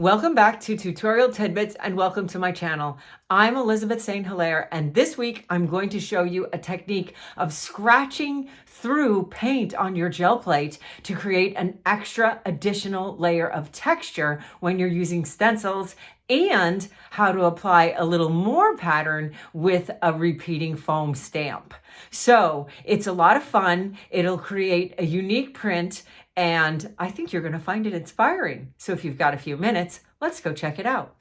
Welcome back to Tutorial Tidbits and welcome to my channel. I'm Elizabeth St. Hilaire, and this week I'm going to show you a technique of scratching through paint on your gel plate to create an extra additional layer of texture when you're using stencils, and how to apply a little more pattern with a repeating foam stamp. So it's a lot of fun. It'll create a unique print, and I think you're going to find it inspiring. So if you've got a few minutes, let's go check it out.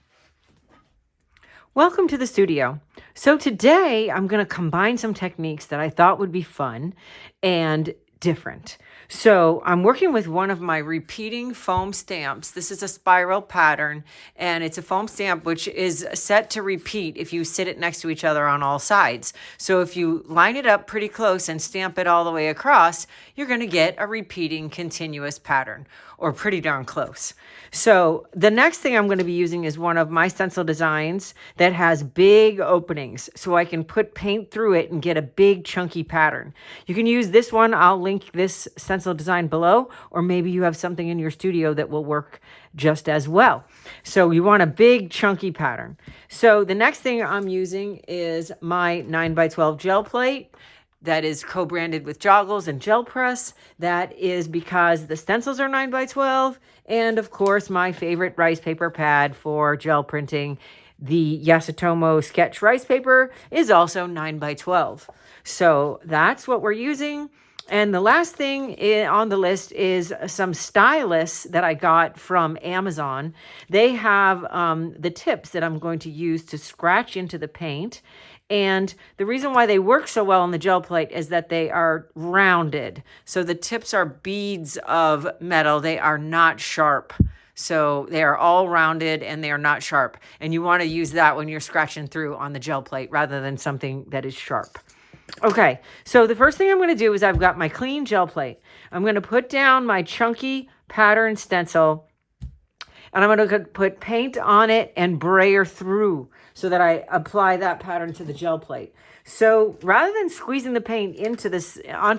Welcome to the studio. So today I'm going to combine some techniques that I thought would be fun and different. So I'm working with one of my repeating foam stamps. This is a spiral pattern, and it's a foam stamp which is set to repeat if you sit it next to each other on all sides. So if you line it up pretty close and stamp it all the way across, you're going to get a repeating continuous pattern, or pretty darn close. So the next thing I'm going to be using is one of my stencil designs that has big openings, so I can put paint through it and get a big chunky pattern. You can use this one. I'll link this stencil design below, or maybe you have something in your studio that will work just as well. So you want a big chunky pattern. So the next thing I'm using is my 9x12 gel plate that is co-branded with Joggles and Gel Press. That is because the stencils are 9x12, and of course my favorite rice paper pad for gel printing, the Yasutomo Sketch rice paper, is also 9x12. So that's what we're using. And the last thing on the list is some stylus that I got from Amazon. They have the tips that I'm going to use to scratch into the paint. And the reason why they work so well on the gel plate is that they are rounded. So the tips are beads of metal. They are not sharp. So they are all rounded and they are not sharp. And you want to use that when you're scratching through on the gel plate rather than something that is sharp. Okay, so the first thing I'm going to do is I've got my clean gel plate. I'm going to put down my chunky pattern stencil, and I'm going to put paint on it and brayer through so that I apply that pattern to the gel plate. So rather than squeezing the paint onto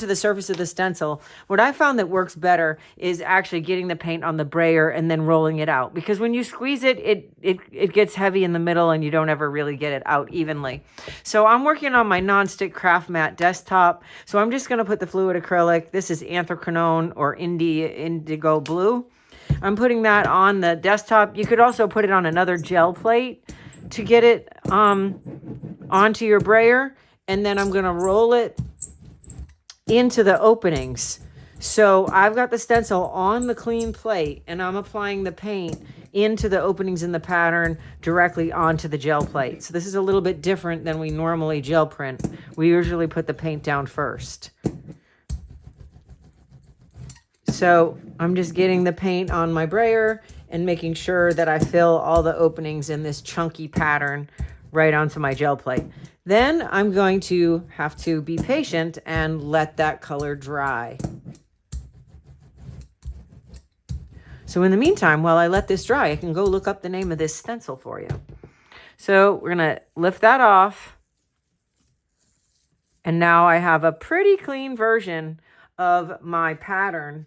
the surface of the stencil, what I found that works better is actually getting the paint on the brayer and then rolling it out. Because when you squeeze it, it gets heavy in the middle and you don't ever really get it out evenly. So I'm working on my nonstick craft mat desktop. So I'm just going to put the fluid acrylic. This is anthraquinone or indigo blue. I'm putting that on the desktop. You could also put it on another gel plate to get it onto your brayer, and then I'm going to roll it into the openings. So I've got the stencil on the clean plate, and I'm applying the paint into the openings in the pattern directly onto the gel plate. So this is a little bit different than we normally gel print. We usually put the paint down first. So I'm just getting the paint on my brayer and making sure that I fill all the openings in this chunky pattern right onto my gel plate. Then I'm going to have to be patient and let that color dry. So in the meantime, while I let this dry, I can go look up the name of this stencil for you. So we're going to lift that off. And now I have a pretty clean version of my pattern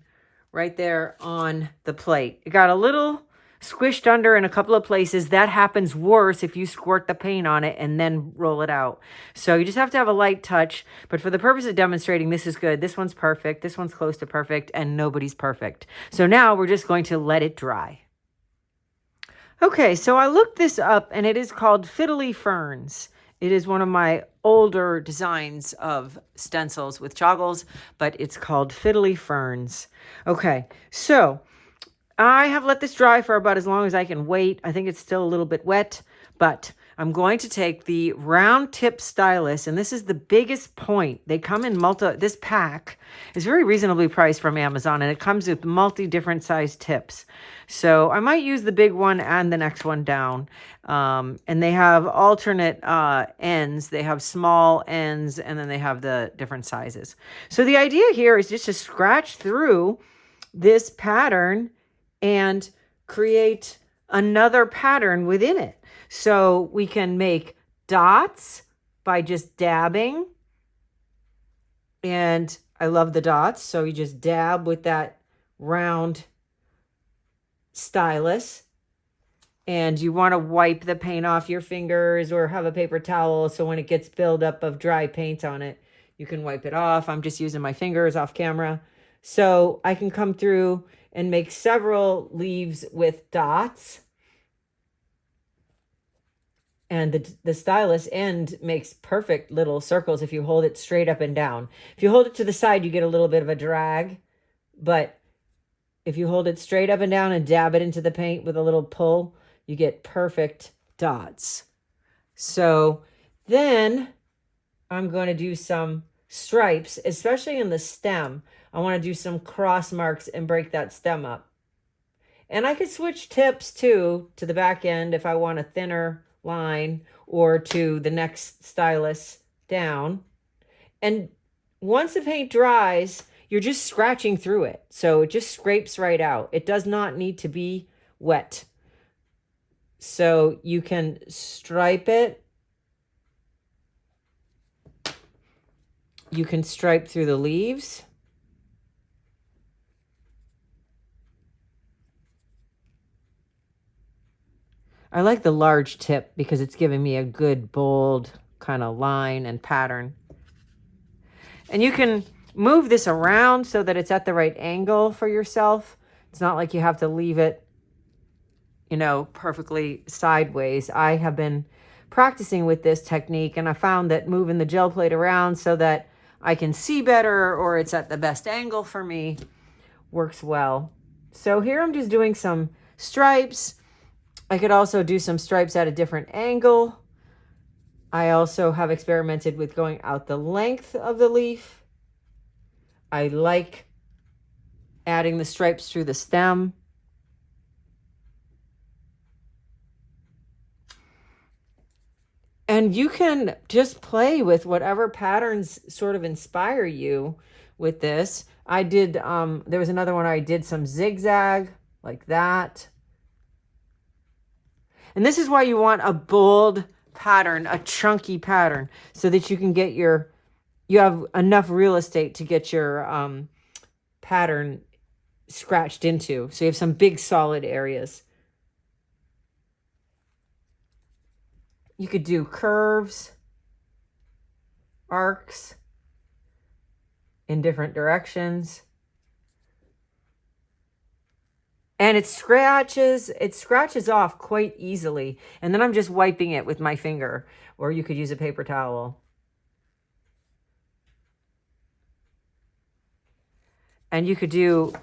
right there on the plate. It got a little squished under in a couple of places. That happens worse if you squirt the paint on it and then roll it out. So you just have to have a light touch. But for the purpose of demonstrating, this is good. This one's perfect. This one's close to perfect, and nobody's perfect. So now we're just going to let it dry. Okay, so I looked this up, and it is called Fiddly Ferns. It is one of my older designs of stencils with Joggles, but it's called Fiddly Ferns. Okay, so I have let this dry for about as long as I can wait. I think it's still a little bit wet, but I'm going to take the round tip stylus, and this is the biggest point. They come in this pack is very reasonably priced from Amazon, and it comes with different size tips. So I might use the big one and the next one down. And they have alternate ends. They have small ends, and then they have the different sizes. So the idea here is just to scratch through this pattern and create another pattern within it. So we can make dots by just dabbing. And I love the dots. So you just dab with that round stylus. and you want to wipe the paint off your fingers or have a paper towel so when it gets buildup of dry paint on it, you can wipe it off. I'm just using my fingers off camera. So I can come through and make several leaves with dots. And the stylus end makes perfect little circles if you hold it straight up and down. If you hold it to the side, you get a little bit of a drag. But if you hold it straight up and down and dab it into the paint with a little pull, you get perfect dots. So then I'm going to do some stripes, especially in the stem. I want to do some cross marks and break that stem up. And I could switch tips too to the back end if I want a thinner line or to the next stylus down. And once the paint dries, you're just scratching through it. So it just scrapes right out. It does not need to be wet. So you can stripe it. You can stripe through the leaves. I like the large tip because it's giving me a good bold kind of line and pattern. And you can move this around so that it's at the right angle for yourself. It's not like you have to leave it, you know, perfectly sideways. I have been practicing with this technique and I found that moving the gel plate around so that I can see better or it's at the best angle for me works well. So here I'm just doing some stripes. I could also do some stripes at a different angle. I also have experimented with going out the length of the leaf. I like adding the stripes through the stem. And you can just play with whatever patterns sort of inspire you with this. I did, there was another one I did some zigzag like that. And this is why you want a bold pattern, a chunky pattern, so that you can get you have enough real estate to get your pattern scratched into. So you have some big solid areas. You could do curves, arcs in different directions. And it scratches off quite easily. And then I'm just wiping it with my finger, or you could use a paper towel. And you could do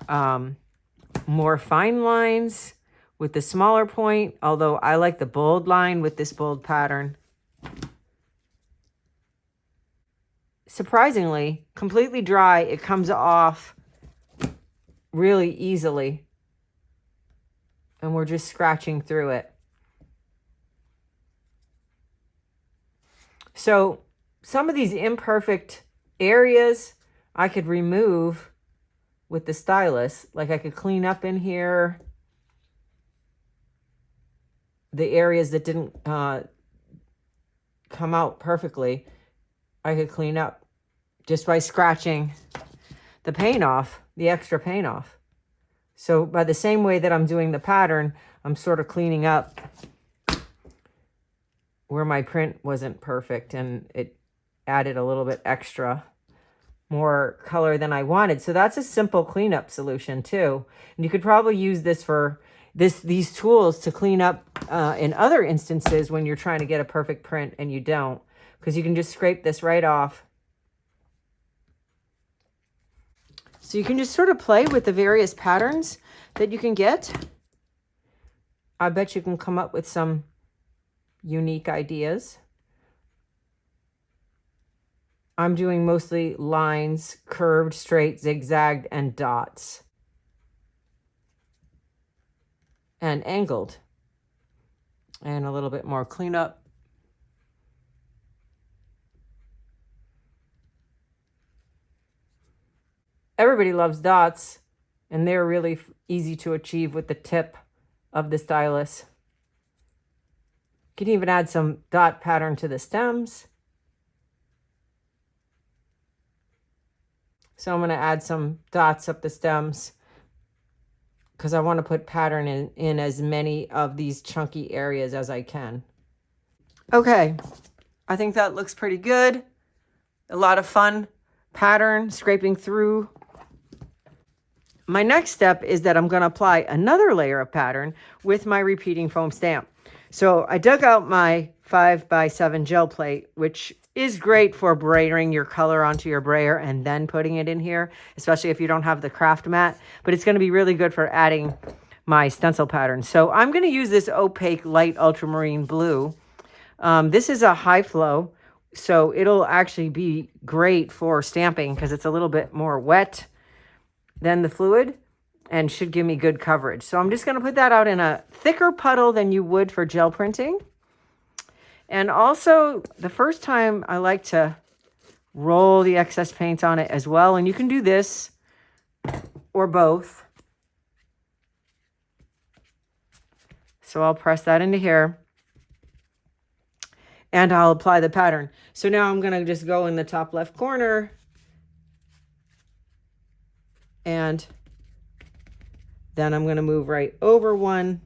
more fine lines with the smaller point, although I like the bold line with this bold pattern. Surprisingly, completely dry, it comes off really easily. And we're just scratching through it. So some of these imperfect areas I could remove with the stylus. Like I could clean up in here the areas that didn't come out perfectly. I could clean up just by scratching the paint off, the extra paint off. So by the same way that I'm doing the pattern, I'm sort of cleaning up where my print wasn't perfect and it added a little bit extra, more color than I wanted. So that's a simple cleanup solution too. And you could probably use this for these tools to clean up in other instances when you're trying to get a perfect print and you don't, because you can just scrape this right off. So you can just sort of play with the various patterns that you can get. I bet you can come up with some unique ideas. I'm doing mostly lines, curved, straight, zigzagged, and dots. And angled. And a little bit more cleanup. Everybody loves dots, and they're really easy to achieve with the tip of the stylus. You can even add some dot pattern to the stems. So I'm going to add some dots up the stems because I want to put pattern in as many of these chunky areas as I can. Okay, I think that looks pretty good. A lot of fun pattern scraping through. My next step is that I'm going to apply another layer of pattern with my repeating foam stamp. So I dug out my 5x7 gel plate, which is great for brayering your color onto your brayer and then putting it in here, especially if you don't have the craft mat. But it's going to be really good for adding my stencil pattern. So I'm going to use this opaque light ultramarine blue. This is a high flow, so it'll actually be great for stamping because it's a little bit more wet than the fluid and should give me good coverage. So I'm just going to put that out in a thicker puddle than you would for gel printing. And also, the first time I like to roll the excess paint on it as well. And you can do this or both. So I'll press that into here. And I'll apply the pattern. So now I'm going to just go in the top left corner. And then I'm going to move right over one.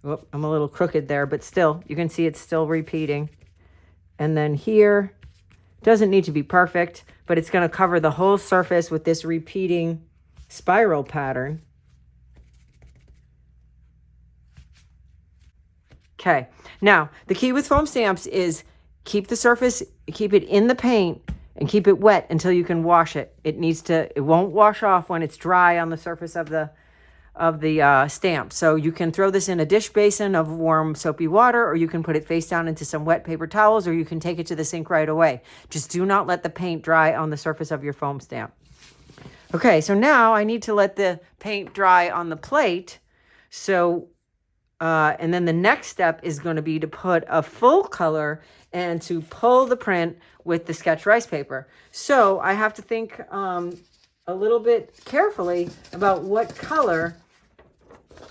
Oh, I'm a little crooked there, but still, you can see it's still repeating. And then here, doesn't need to be perfect, but it's going to cover the whole surface with this repeating spiral pattern. Okay, now the key with foam stamps is keep the surface, keep it in the paint and keep it wet until you can wash it. It won't wash off when it's dry on the surface of the stamp. So you can throw this in a dish basin of warm soapy water, or you can put it face down into some wet paper towels, or you can take it to the sink right away. Just do not let the paint dry on the surface of your foam stamp. Okay, so now I need to let the paint dry on the plate. So, and then the next step is going to be to put a full color and to pull the print with the sketch rice paper. So I have to think a little bit carefully about what color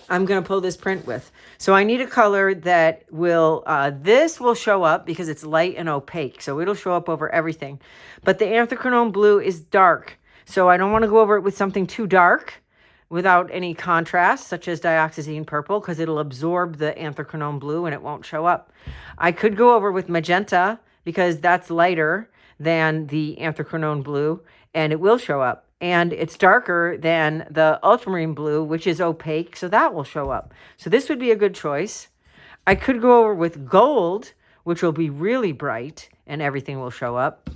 I'm going to pull this print with. So I need a color that will, this will show up because it's light and opaque. So it'll show up over everything. But the anthracnone blue is dark. So I don't want to go over it with something too dark without any contrast, such as dioxazine purple, because it'll absorb the anthracnone blue and it won't show up. I could go over with magenta because that's lighter than the anthracnone blue and it will show up. And it's darker than the ultramarine blue, which is opaque, so that will show up. So this would be a good choice. I could go over with gold, which will be really bright and everything will show up.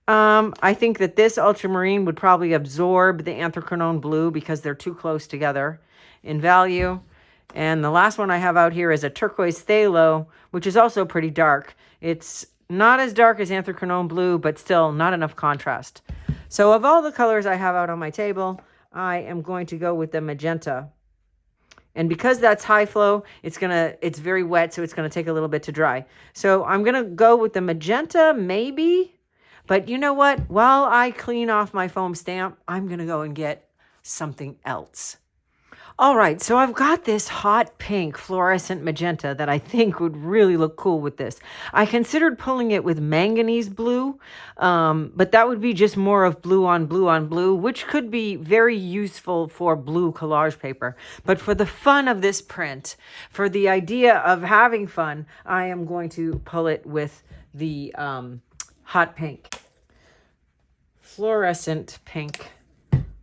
I think that this ultramarine would probably absorb the anthracnone blue because they're too close together in value. And the last one I have out here is a turquoise phthalo, which is also pretty dark. It's not as dark as anthracnone blue, but still not enough contrast. So of all the colors I have out on my table, I am going to go with the magenta. And because that's high flow, it's very wet, so it's going to take a little bit to dry. So I'm going to go with the magenta, maybe. But you know what? While I clean off my foam stamp, I'm going to go and get something else. All right, so I've got this hot pink fluorescent magenta that I think would really look cool with this. I considered pulling it with manganese blue, but that would be just more of blue on blue on blue, which could be very useful for blue collage paper. But for the fun of this print, for the idea of having fun, I am going to pull it with the hot pink. Fluorescent pink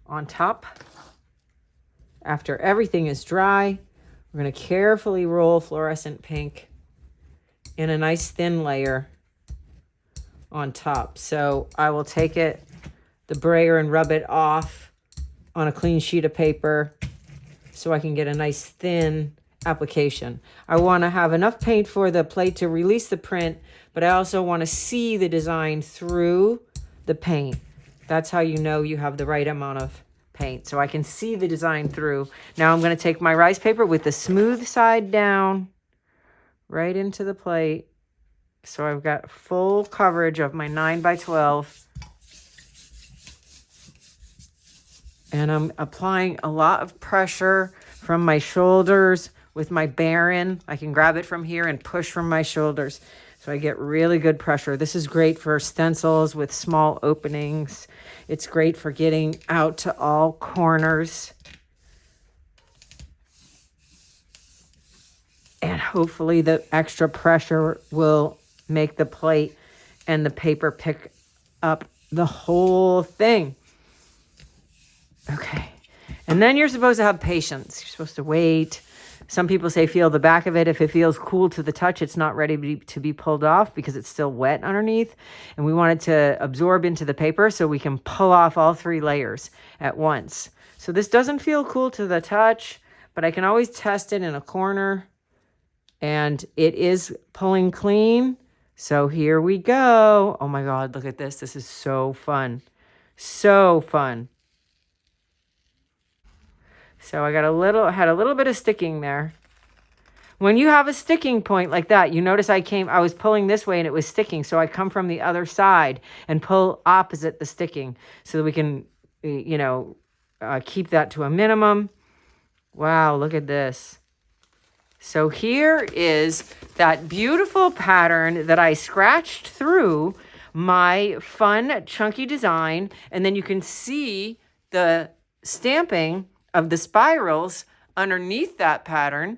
on top. After everything is dry, we're going to carefully roll fluorescent pink in a nice thin layer on top. So I will take it, the brayer, and rub it off on a clean sheet of paper so I can get a nice thin application. I want to have enough paint for the plate to release the print, but I also want to see the design through the paint. That's how you know you have the right amount of paint, so I can see the design through. Now I'm going to take my rice paper with the smooth side down right into the plate. So I've got full coverage of my 9x12. And I'm applying a lot of pressure from my shoulders with my Baron. I can grab it from here and push from my shoulders. So I get really good pressure. This is great for stencils with small openings. It's great for getting out to all corners. hopefully the extra pressure will make the plate and the paper pick up the whole thing. Okay. And then you're supposed to have patience. You're supposed to wait. Some people say feel the back of it. If it feels cool to the touch, it's not ready to be pulled off because it's still wet underneath. And we want it to absorb into the paper so we can pull off all 3 layers at once. So this doesn't feel cool to the touch, but I can always test it in a corner. And it is pulling clean. So here we go. Oh my God, look at this. This is so fun. So fun. So I got had a little bit of sticking there. When you have a sticking point like that, you notice I was pulling this way and it was sticking. So I come from the other side and pull opposite the sticking so that we can, keep that to a minimum. Wow, look at this. So here is that beautiful pattern that I scratched through my fun chunky design. And then you can see the stamping of the spirals underneath that pattern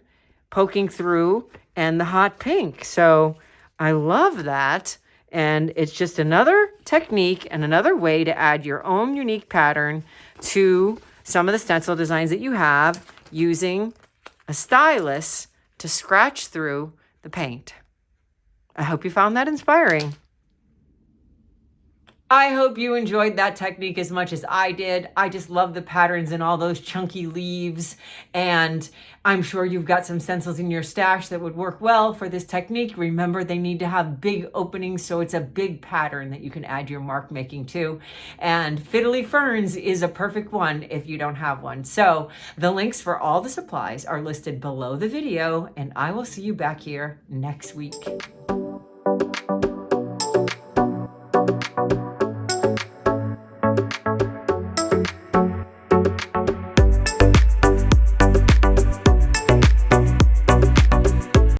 poking through and the hot pink. So I love that. And it's just another technique and another way to add your own unique pattern to some of the stencil designs that you have using a stylus to scratch through the paint. I hope you found that inspiring. I hope you enjoyed that technique as much as I did. I just love the patterns and all those chunky leaves. And I'm sure you've got some stencils in your stash that would work well for this technique. Remember, they need to have big openings, so it's a big pattern that you can add your mark making to. And Fiddly Ferns is a perfect one if you don't have one. So the links for all the supplies are listed below the video, and I will see you back here next week.